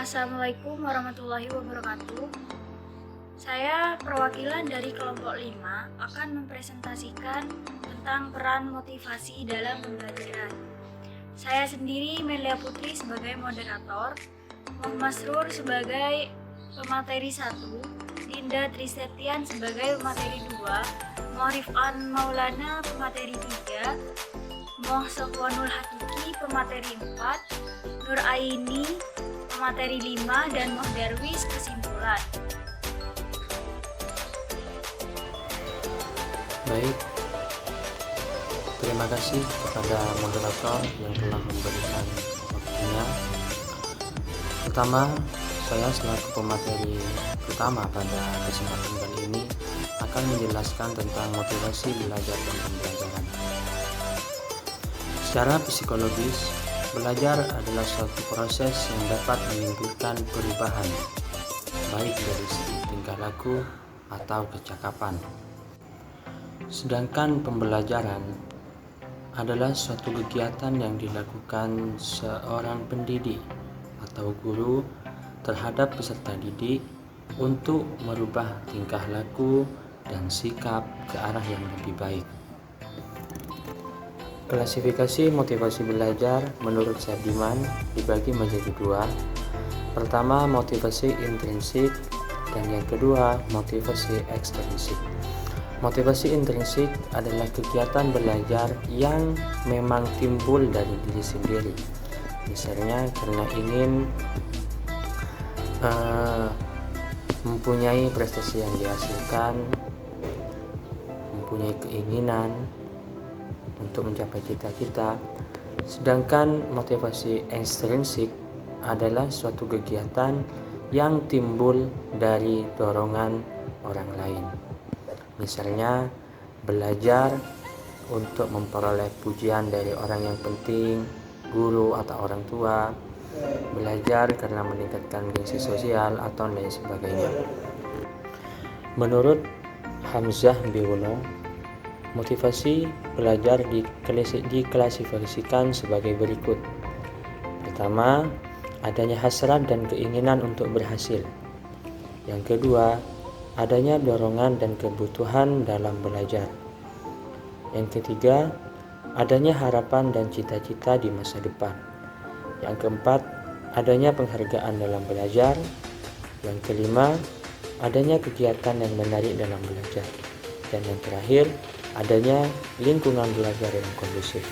Assalamualaikum warahmatullahi wabarakatuh. Saya perwakilan dari kelompok 5 akan mempresentasikan tentang peran motivasi dalam pembelajaran. Saya sendiri Melia Putri sebagai moderator, Muhammad Masrur sebagai pemateri 1, Dinda Triseptian sebagai pemateri 2, Maurifan Maulana pemateri 3, Moh Sofwanul Hakiki pemateri 4, Nur Aini pemateri 5, dan Moh Darwis kesimpulan. Baik, terima kasih kepada moderator yang telah memberikan waktunya. Pertama, saya selaku pemateri pertama pada kesempatan kali ini akan menjelaskan tentang motivasi belajar dan pembelajaran. Secara psikologis, belajar adalah suatu proses yang dapat menimbulkan perubahan, baik dari segi tingkah laku atau kecakapan. Sedangkan pembelajaran adalah suatu kegiatan yang dilakukan seorang pendidik atau guru terhadap peserta didik untuk merubah tingkah laku dan sikap ke arah yang lebih baik. Klasifikasi motivasi belajar menurut Sardiman dibagi menjadi dua. Pertama, motivasi intrinsik, dan yang kedua, motivasi ekstrinsik. Motivasi intrinsik adalah kegiatan belajar yang memang timbul dari diri sendiri. Misalnya karena ingin mempunyai prestasi yang dihasilkan, mempunyai keinginan untuk mencapai cita-cita. Sedangkan motivasi ekstrinsik adalah suatu kegiatan yang timbul dari dorongan orang lain. Misalnya belajar untuk memperoleh pujian dari orang yang penting, guru atau orang tua, belajar karena meningkatkan gengsi sosial atau lain sebagainya. Menurut Hamzah Biuno, motivasi belajar diklasifikasikan sebagai berikut. Pertama, adanya hasrat dan keinginan untuk berhasil. Yang kedua, adanya dorongan dan kebutuhan dalam belajar. Yang ketiga, adanya harapan dan cita-cita di masa depan. Yang keempat, adanya penghargaan dalam belajar. Yang kelima, adanya kegiatan yang menarik dalam belajar. Dan yang terakhir, adanya lingkungan belajar yang kondusif.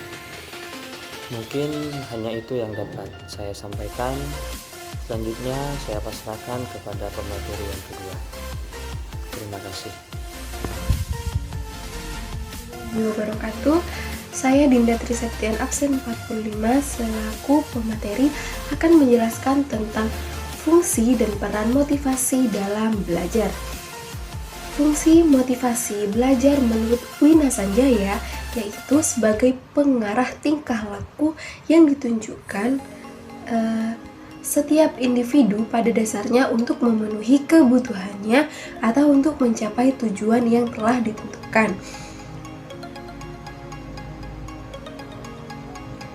Mungkin hanya itu yang dapat saya sampaikan. Selanjutnya saya pasrahkan kepada pemateri yang kedua. Terima kasih. Wabarakatuh. Saya Dinda Triseptian absen 45 selaku pemateri akan menjelaskan tentang fungsi dan peran motivasi dalam belajar. Fungsi motivasi belajar menurut Wina Sanjaya yaitu sebagai pengarah tingkah laku yang ditunjukkan setiap individu pada dasarnya untuk memenuhi kebutuhannya atau untuk mencapai tujuan yang telah ditentukan.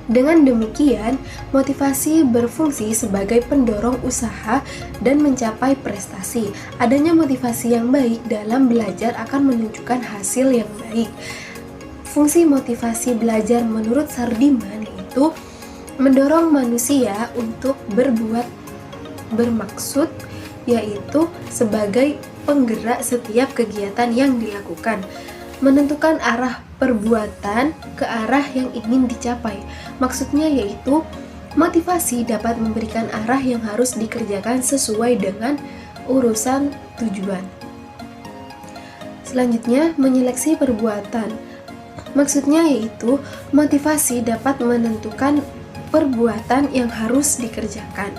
Dengan demikian, motivasi berfungsi sebagai pendorong usaha dan mencapai prestasi. Adanya motivasi yang baik dalam belajar akan menunjukkan hasil yang baik. Fungsi motivasi belajar menurut Sardiman yaitu mendorong manusia untuk berbuat bermaksud, yaitu sebagai penggerak setiap kegiatan yang dilakukan. Menentukan arah perbuatan ke arah yang ingin dicapai. Maksudnya yaitu motivasi dapat memberikan arah yang harus dikerjakan sesuai dengan urusan tujuan. Selanjutnya, menyeleksi perbuatan. Maksudnya yaitu motivasi dapat menentukan perbuatan yang harus dikerjakan.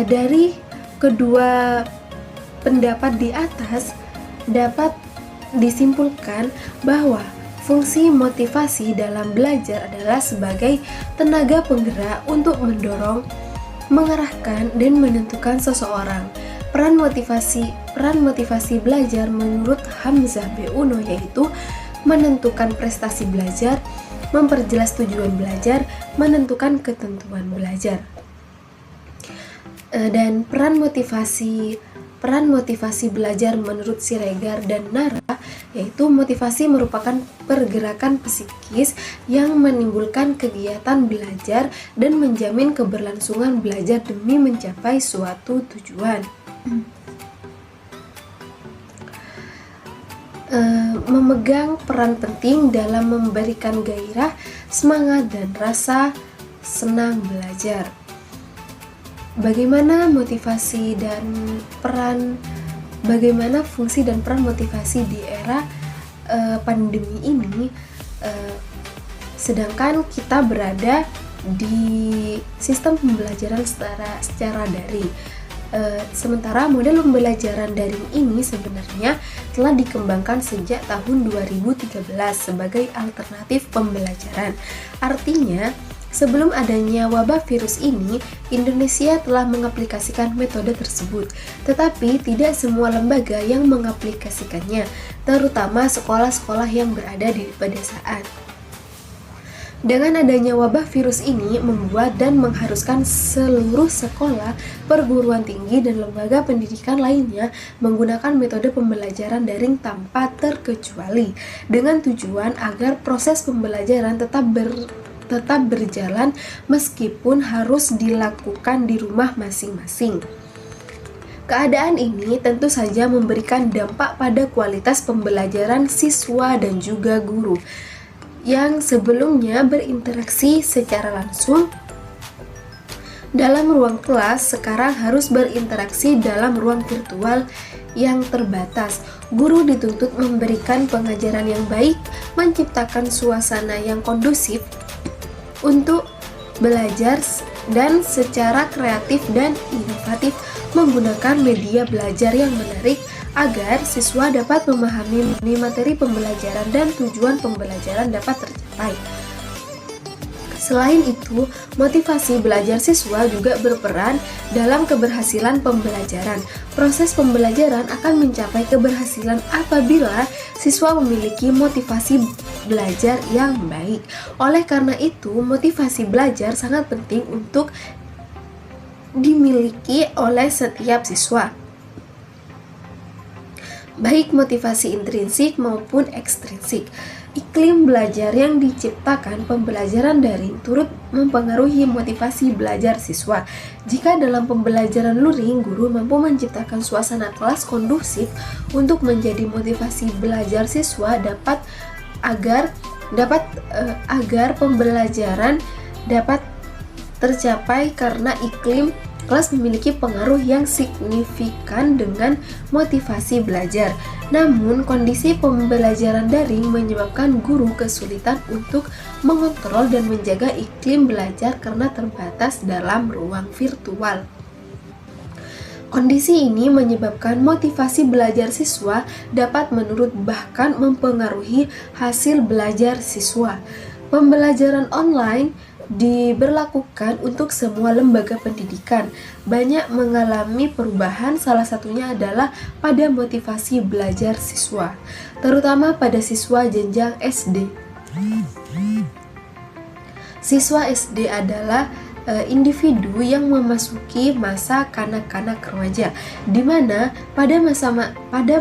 Dari kedua pendapat di atas dapat disimpulkan bahwa fungsi motivasi dalam belajar adalah sebagai tenaga penggerak untuk mendorong, mengarahkan, dan menentukan seseorang. Peran motivasi belajar menurut Hamzah Biuno yaitu menentukan prestasi belajar, memperjelas tujuan belajar, menentukan ketentuan belajar. Dan peran motivasi belajar menurut Siregar dan Nara, yaitu motivasi merupakan pergerakan psikis yang menimbulkan kegiatan belajar dan menjamin keberlangsungan belajar demi mencapai suatu tujuan. Memegang peran penting dalam memberikan gairah, semangat, dan rasa senang belajar. Bagaimana fungsi dan peran motivasi di era pandemi ini, sedangkan kita berada di sistem pembelajaran secara daring. Sementara model pembelajaran daring ini sebenarnya telah dikembangkan sejak tahun 2013 sebagai alternatif pembelajaran. Artinya, sebelum adanya wabah virus ini, Indonesia telah mengaplikasikan metode tersebut, tetapi tidak semua lembaga yang mengaplikasikannya, terutama sekolah-sekolah yang berada di pedesaan. Dengan adanya wabah virus ini membuat dan mengharuskan seluruh sekolah, perguruan tinggi, dan lembaga pendidikan lainnya menggunakan metode pembelajaran daring tanpa terkecuali, dengan tujuan agar proses pembelajaran tetap berjalan meskipun harus dilakukan di rumah masing-masing. Keadaan ini tentu saja memberikan dampak pada kualitas pembelajaran siswa dan juga guru yang sebelumnya berinteraksi secara langsung dalam ruang kelas, sekarang harus berinteraksi dalam ruang virtual yang terbatas. Guru dituntut memberikan pengajaran yang baik, menciptakan suasana yang kondusif untuk belajar, dan secara kreatif dan inovatif menggunakan media belajar yang menarik agar siswa dapat memahami materi pembelajaran dan tujuan pembelajaran dapat tercapai. Selain itu, motivasi belajar siswa juga berperan dalam keberhasilan pembelajaran. Proses pembelajaran akan mencapai keberhasilan apabila siswa memiliki motivasi belajar yang baik. Oleh karena itu, motivasi belajar sangat penting untuk dimiliki oleh setiap siswa, baik motivasi intrinsik maupun ekstrinsik. Iklim belajar yang diciptakan pembelajaran daring turut mempengaruhi motivasi belajar siswa. Jika dalam pembelajaran luring, guru mampu menciptakan suasana kelas kondusif untuk menjadi motivasi belajar siswa agar pembelajaran dapat tercapai, karena iklim kelas memiliki pengaruh yang signifikan dengan motivasi belajar. Namun, kondisi pembelajaran daring menyebabkan guru kesulitan untuk mengontrol dan menjaga iklim belajar karena terbatas dalam ruang virtual. Kondisi ini menyebabkan motivasi belajar siswa dapat menurun, bahkan mempengaruhi hasil belajar siswa. Pembelajaran online diberlakukan untuk semua lembaga pendidikan, banyak mengalami perubahan, salah satunya adalah pada motivasi belajar siswa, terutama pada siswa jenjang SD. Siswa SD adalah individu yang memasuki masa kanak-kanak remaja, di mana pada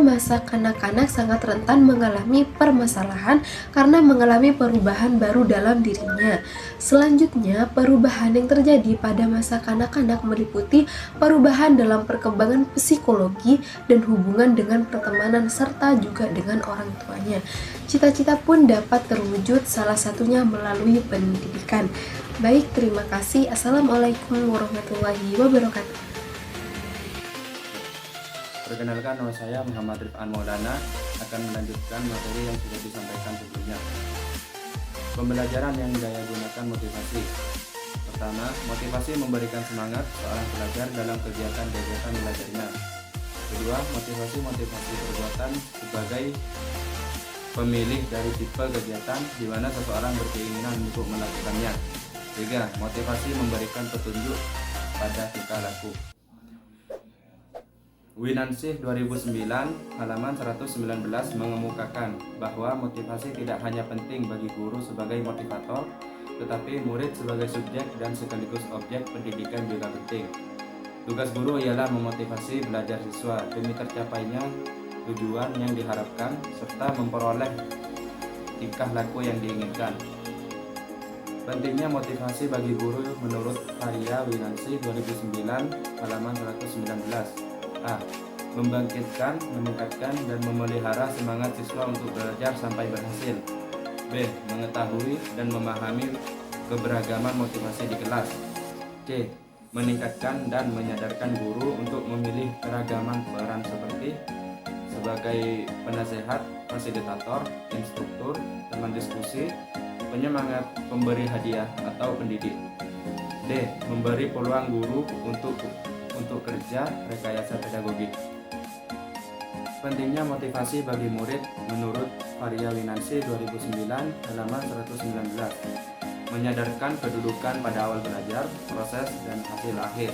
masa kanak-kanak sangat rentan mengalami permasalahan karena mengalami perubahan baru dalam dirinya. Selanjutnya, perubahan yang terjadi pada masa kanak-kanak meliputi perubahan dalam perkembangan psikologi dan hubungan dengan pertemanan serta juga dengan orang tuanya. Cita-cita pun dapat terwujud, salah satunya melalui pendidikan. Baik, terima kasih. Assalamualaikum warahmatullahi wabarakatuh. Perkenalkan, nama saya Muhammad Rifan Maulana, akan melanjutkan materi yang sudah disampaikan sebelumnya. Pembelajaran yang daya gunakan motivasi. Pertama, motivasi memberikan semangat seorang pelajar dalam kegiatan-kegiatan belajarnya. Kedua, motivasi perbuatan sebagai pemilih dari tipe kegiatan di mana seseorang berkeinginan untuk melakukannya. 3. Motivasi memberikan petunjuk pada tingkah laku. Winansih 2009 halaman 119 mengemukakan bahwa motivasi tidak hanya penting bagi guru sebagai motivator, tetapi murid sebagai subjek dan sekaligus objek pendidikan juga penting. Tugas guru ialah memotivasi belajar siswa demi tercapainya tujuan yang diharapkan serta memperoleh tingkah laku yang diinginkan. Pentingnya motivasi bagi guru menurut Arya Winansi 2009 halaman 119. A. Membangkitkan, meningkatkan, dan memelihara semangat siswa untuk belajar sampai berhasil. B. Mengetahui dan memahami keberagaman motivasi di kelas. C. Meningkatkan dan menyadarkan guru untuk memilih keragaman peran sebagai penasehat, fasilitator, instruktur, teman diskusi, penyemangat, pemberi hadiah atau pendidik. D. Memberi peluang guru untuk kerja rekayasa pedagogik. Pentingnya motivasi bagi murid menurut Arya Winansi 2009 halaman 119. Menyadarkan kedudukan pada awal belajar, proses, dan hasil akhir.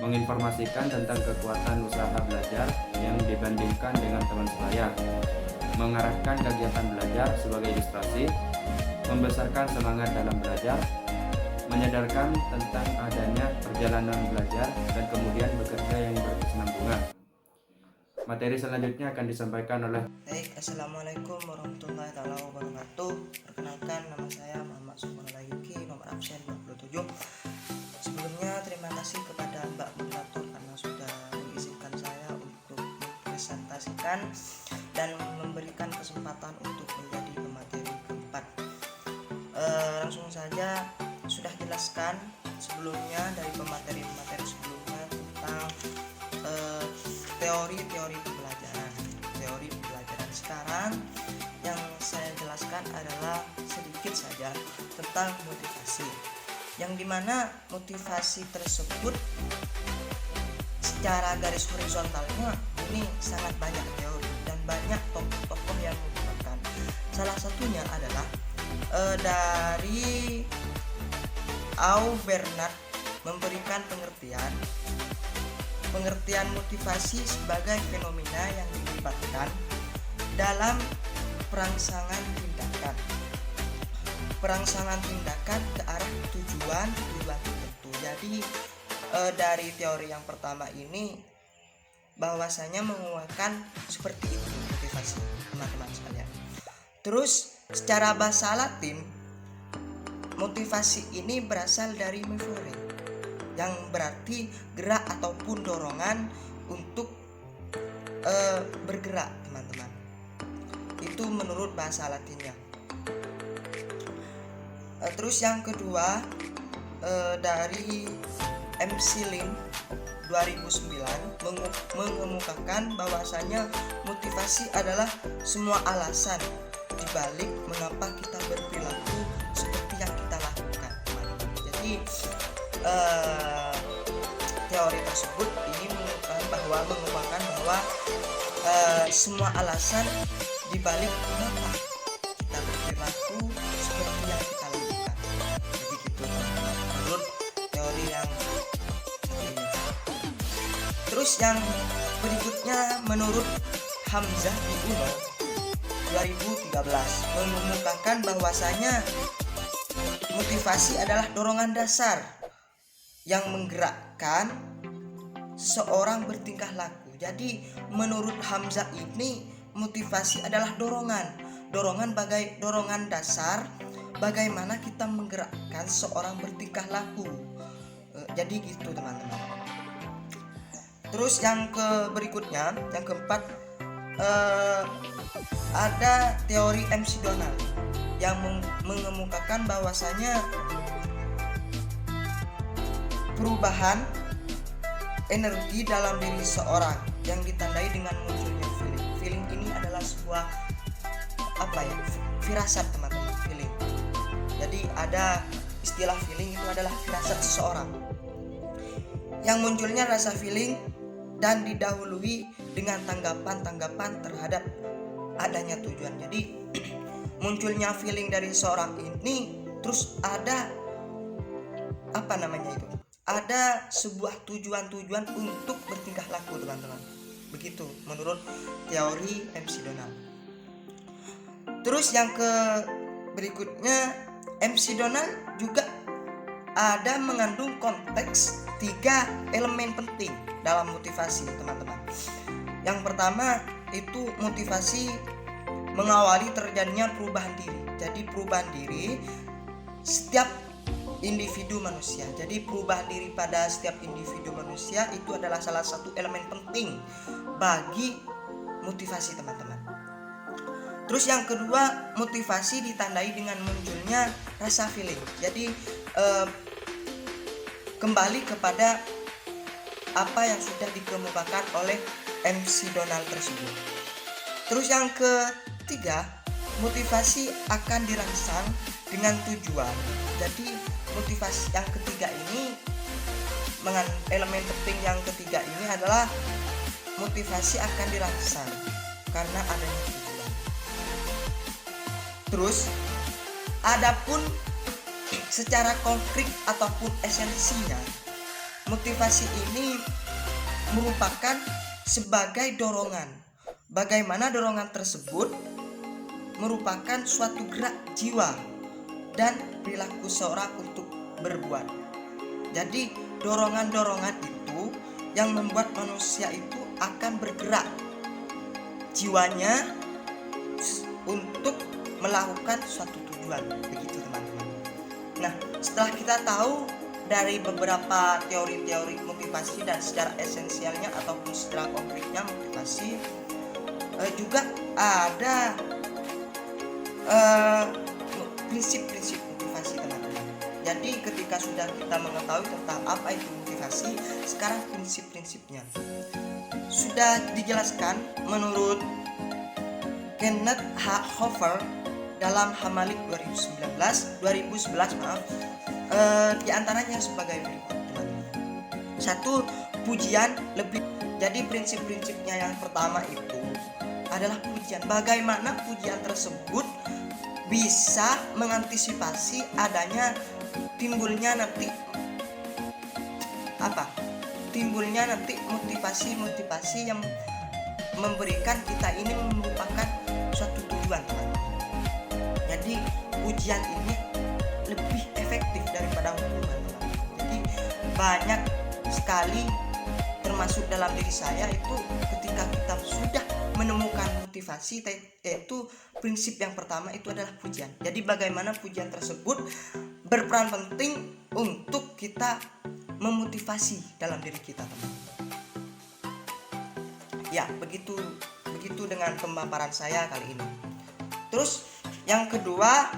Menginformasikan tentang kekuatan usaha belajar yang dibandingkan dengan teman sebaya. Mengarahkan kegiatan belajar sebagai ilustrasi. Membesarkan semangat dalam belajar, menyadarkan tentang adanya perjalanan belajar, dan kemudian bekerja yang berkesinambungan. Materi selanjutnya akan disampaikan oleh Baik, Assalamualaikum warahmatullahi wabarakatuh. Perkenalkan, nama saya Muhammad Sumarela Yuki, nomor absen 27. Sebelumnya terima kasih kepada Mbak Moderator karena sudah mengizinkan saya untuk mempresentasikan dan memberikan kesempatan untuk menjadi pemateri keempat. Langsung saja, sudah jelaskan sebelumnya dari pemateri-pemateri sebelumnya tentang teori pembelajaran. Teori pembelajaran sekarang yang saya jelaskan adalah sedikit saja tentang motivasi, yang dimana motivasi tersebut secara garis horizontalnya ini sangat banyak teori dan banyak tokoh-tokoh yang menggunakan. Salah satunya adalah dari Bernard memberikan pengertian motivasi sebagai fenomena yang dilibatkan dalam perangsangan tindakan ke arah tujuan tertentu. Jadi dari teori yang pertama ini bahwasanya menguatkan seperti itu motivasi teman-teman sekalian. Terus secara bahasa Latin, motivasi ini berasal dari movere, yang berarti gerak ataupun dorongan untuk bergerak, teman-teman. Itu menurut bahasa Latinnya. Terus yang kedua dari MC Lin 2009 mengemukakan bahwasanya motivasi adalah semua alasan dibalik mengapa kita berperilaku seperti yang kita lakukan, teman-teman. Jadi teori tersebut ini mengemukakan bahwa semua alasan dibalik mengapa kita berperilaku seperti yang kita lakukan. Jadi gitu, menurut teori yang ini. Terus yang berikutnya menurut Hamzah di Uno 2013 mengemukakan bahwasanya motivasi adalah dorongan dasar yang menggerakkan seorang bertingkah laku. Jadi menurut Hamzah ini motivasi adalah dorongan dasar bagaimana kita menggerakkan seorang bertingkah laku. Jadi gitu, teman-teman. Terus yang berikutnya, yang keempat, ada teori MC Donald yang mengemukakan bahwasanya perubahan energi dalam diri seorang yang ditandai dengan munculnya feeling. Feeling ini adalah sebuah firasat, teman-teman. Feeling. Jadi ada istilah feeling, itu adalah firasat seseorang yang munculnya rasa feeling dan didahului dengan tanggapan terhadap adanya tujuan. Jadi munculnya feeling dari seorang ini, terus ada ada sebuah tujuan untuk bertingkah laku, teman-teman. Begitu menurut teori MC Donald. Terus yang berikutnya, MC Donald juga ada mengandung konteks 3 elemen penting dalam motivasi, teman-teman. Yang pertama itu motivasi mengawali terjadinya perubahan diri. Jadi perubahan diri setiap individu manusia. Jadi perubahan diri pada setiap individu manusia itu adalah salah satu elemen penting bagi motivasi, teman-teman. Terus yang kedua, motivasi ditandai dengan munculnya rasa feeling. Jadi kembali kepada apa yang sudah dikemukakan oleh MC Donald tersebut. Terus yang ketiga, motivasi akan dirangsang dengan tujuan. Jadi motivasi yang ketiga ini, elemen penting yang ketiga ini adalah motivasi akan dirangsang karena adanya tujuan. Terus adapun secara konkret ataupun esensinya, motivasi ini merupakan sebagai dorongan. Bagaimana dorongan tersebut merupakan suatu gerak jiwa dan perilaku seorang untuk berbuat. Jadi dorongan-dorongan itu yang membuat manusia itu akan bergerak jiwanya untuk melakukan suatu tujuan. Begitu, teman-teman. Nah, setelah kita tahu dari beberapa teori-teori motivasi dan secara esensialnya ataupun secara konkretnya motivasi, juga ada prinsip-prinsip motivasi, teman-teman. Jadi ketika sudah kita mengetahui tentang apa itu motivasi, sekarang prinsip-prinsipnya sudah dijelaskan menurut Kenneth H. Hoffer dalam Hamalik 2011 di antaranya sebagai berikut, teman-teman. 1. Pujian lebih. Jadi prinsip-prinsipnya yang pertama itu adalah pujian. Bagaimana pujian tersebut bisa mengantisipasi adanya timbulnya nanti motivasi-motivasi yang memberikan kita ini merupakan suatu tujuan, teman-teman. Jadi pujian ini lebih efektif daripada hukuman, teman-teman. Jadi banyak sekali termasuk dalam diri saya itu ketika kita sudah menemukan motivasi, yaitu prinsip yang pertama itu adalah pujian. Jadi bagaimana pujian tersebut berperan penting untuk kita memotivasi dalam diri kita, teman-teman. Ya, begitu dengan pemaparan saya kali ini. Terus yang kedua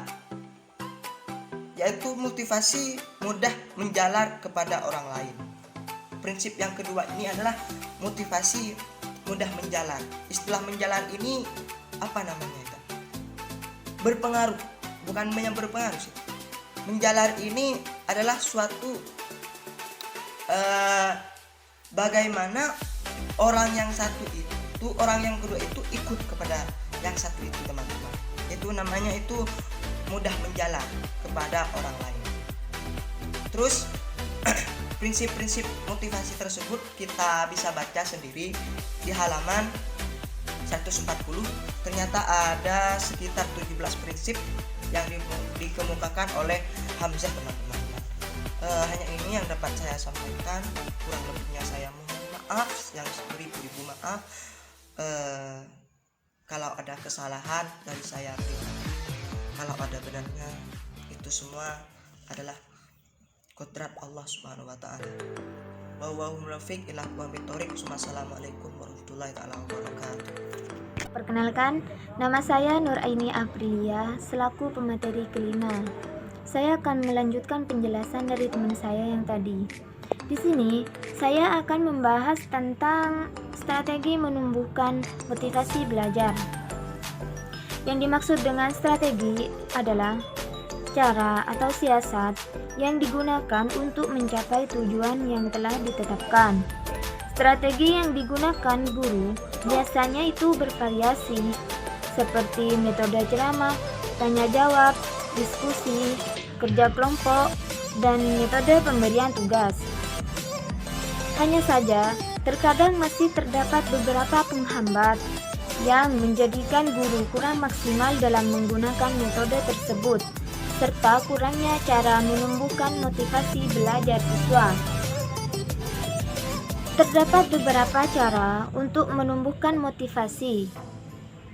yaitu motivasi mudah menjalar kepada orang lain. Prinsip yang kedua ini adalah motivasi mudah menjalar. Istilah menjalar ini apa namanya itu? Berpengaruh, bukan hanya berpengaruh sih. Menjalar ini adalah suatu bagaimana orang yang satu itu, orang yang kedua itu ikut kepada yang satu itu, teman-teman. Itu namanya itu mudah menjalar kepada orang lain. Terus prinsip-prinsip motivasi tersebut kita bisa baca sendiri di halaman 140. Ternyata ada sekitar 17 prinsip yang dikemukakan oleh Hamzah, teman-teman. Hanya ini yang dapat saya sampaikan. Kurang lebihnya saya mohon maaf yang beribu-ribu maaf. Kalau ada kesalahan dari saya pribadi, kalau ada benarnya, itu semua adalah kodrat Allah Subhanahu wa taala. Wallahu muwaffiq ila aqwamit thoriq. Wassalamualaikum warahmatullahi wabarakatuh. Perkenalkan, nama saya Nur Aini Aprilia selaku pemateri kelima. Saya akan melanjutkan penjelasan dari teman saya yang tadi. Di sini, saya akan membahas tentang strategi menumbuhkan motivasi belajar. Yang dimaksud dengan strategi adalah cara atau siasat yang digunakan untuk mencapai tujuan yang telah ditetapkan. Strategi yang digunakan guru biasanya itu bervariasi, seperti metode ceramah, tanya jawab, diskusi, kerja kelompok, dan metode pemberian tugas. Hanya saja, terkadang masih terdapat beberapa penghambat yang menjadikan guru kurang maksimal dalam menggunakan metode tersebut, serta kurangnya cara menumbuhkan motivasi belajar siswa. Terdapat beberapa cara untuk menumbuhkan motivasi,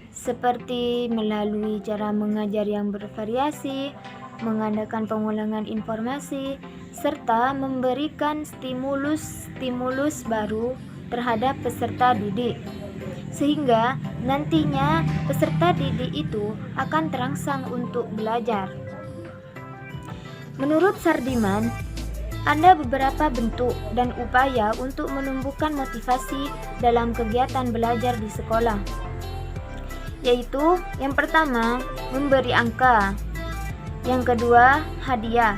seperti melalui cara mengajar yang bervariasi, mengadakan pengulangan informasi, serta memberikan stimulus baru terhadap peserta didik, sehingga nantinya peserta didik itu akan terangsang untuk belajar. Menurut Sardiman, ada beberapa bentuk dan upaya untuk menumbuhkan motivasi dalam kegiatan belajar di sekolah, yaitu yang pertama, memberi angka, yang kedua, hadiah,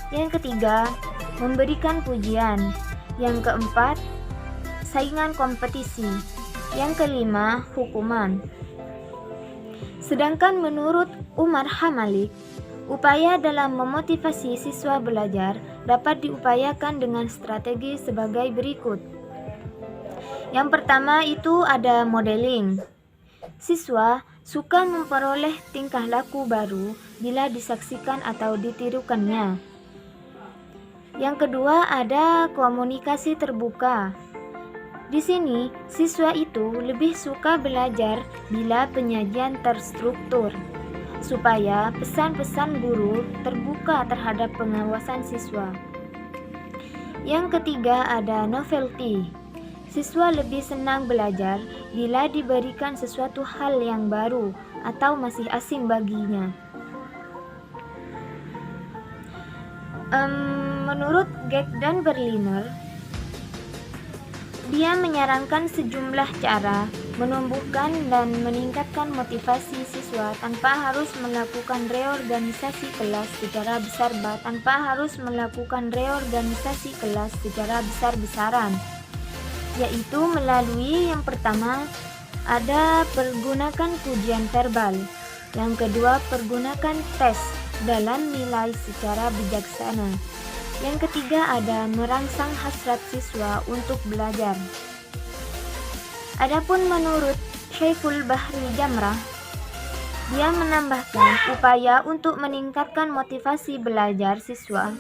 yang ketiga, memberikan pujian, yang keempat, saingan kompetisi, yang kelima, hukuman. Sedangkan menurut Umar Hamalik, upaya dalam memotivasi siswa belajar dapat diupayakan dengan strategi sebagai berikut. Yang pertama itu ada modeling. Siswa suka memperoleh tingkah laku baru bila disaksikan atau ditirukannya. Yang kedua ada komunikasi terbuka. Di sini, siswa itu lebih suka belajar bila penyajian terstruktur, supaya pesan-pesan guru terbuka terhadap pengawasan siswa. Yang ketiga ada novelty. Siswa lebih senang belajar bila diberikan sesuatu hal yang baru atau masih asing baginya. Menurut Geck dan Berliner, dia menyarankan sejumlah cara menumbuhkan dan meningkatkan motivasi siswa tanpa harus melakukan reorganisasi kelas secara besar-besaran, yaitu melalui yang pertama ada pergunakan pujian verbal, yang kedua pergunakan tes dalam nilai secara bijaksana, yang ketiga ada merangsang hasrat siswa untuk belajar. Adapun menurut Syaiful Bahri Jamrah, dia menambahkan upaya untuk meningkatkan motivasi belajar siswa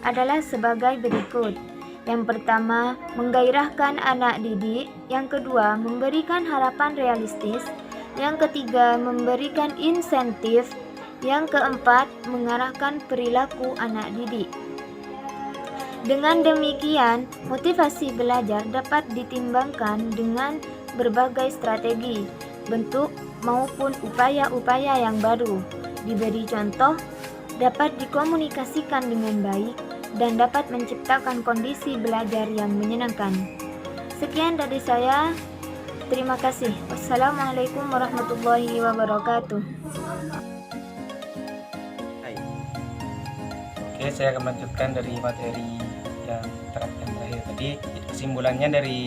adalah sebagai berikut. Yang pertama, menggairahkan anak didik. Yang kedua, memberikan harapan realistis. Yang ketiga, memberikan insentif. Yang keempat, mengarahkan perilaku anak didik. Dengan demikian, motivasi belajar dapat ditimbangkan dengan berbagai strategi, bentuk maupun upaya-upaya yang baru. Diberi contoh, dapat dikomunikasikan dengan baik, dan dapat menciptakan kondisi belajar yang menyenangkan. Sekian dari saya. Terima kasih. Wassalamualaikum warahmatullahi wabarakatuh. Oke, saya akan melanjutkan dari materi yang terakhir tadi. Kesimpulannya dari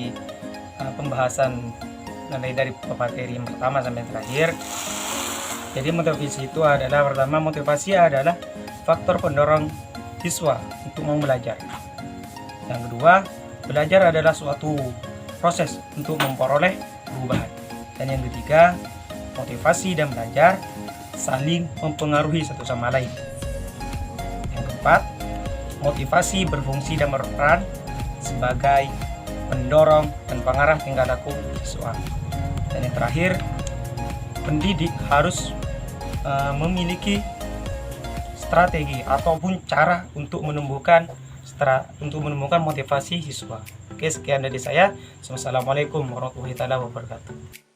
pembahasan dari materi yang pertama sampai yang terakhir. Jadi motivasi itu adalah, pertama, motivasi adalah faktor pendorong siswa untuk mau belajar. Yang kedua, belajar adalah suatu proses untuk memperoleh perubahan. Dan yang ketiga, motivasi dan belajar saling mempengaruhi satu sama lain. Yang keempat, motivasi berfungsi dan berperan sebagai pendorong dan pengarah tingkah laku siswa. Dan yang terakhir, pendidik harus memiliki strategi ataupun cara untuk menumbuhkan motivasi siswa. Oke, sekian dari saya. Wassalamualaikum warahmatullahi wabarakatuh.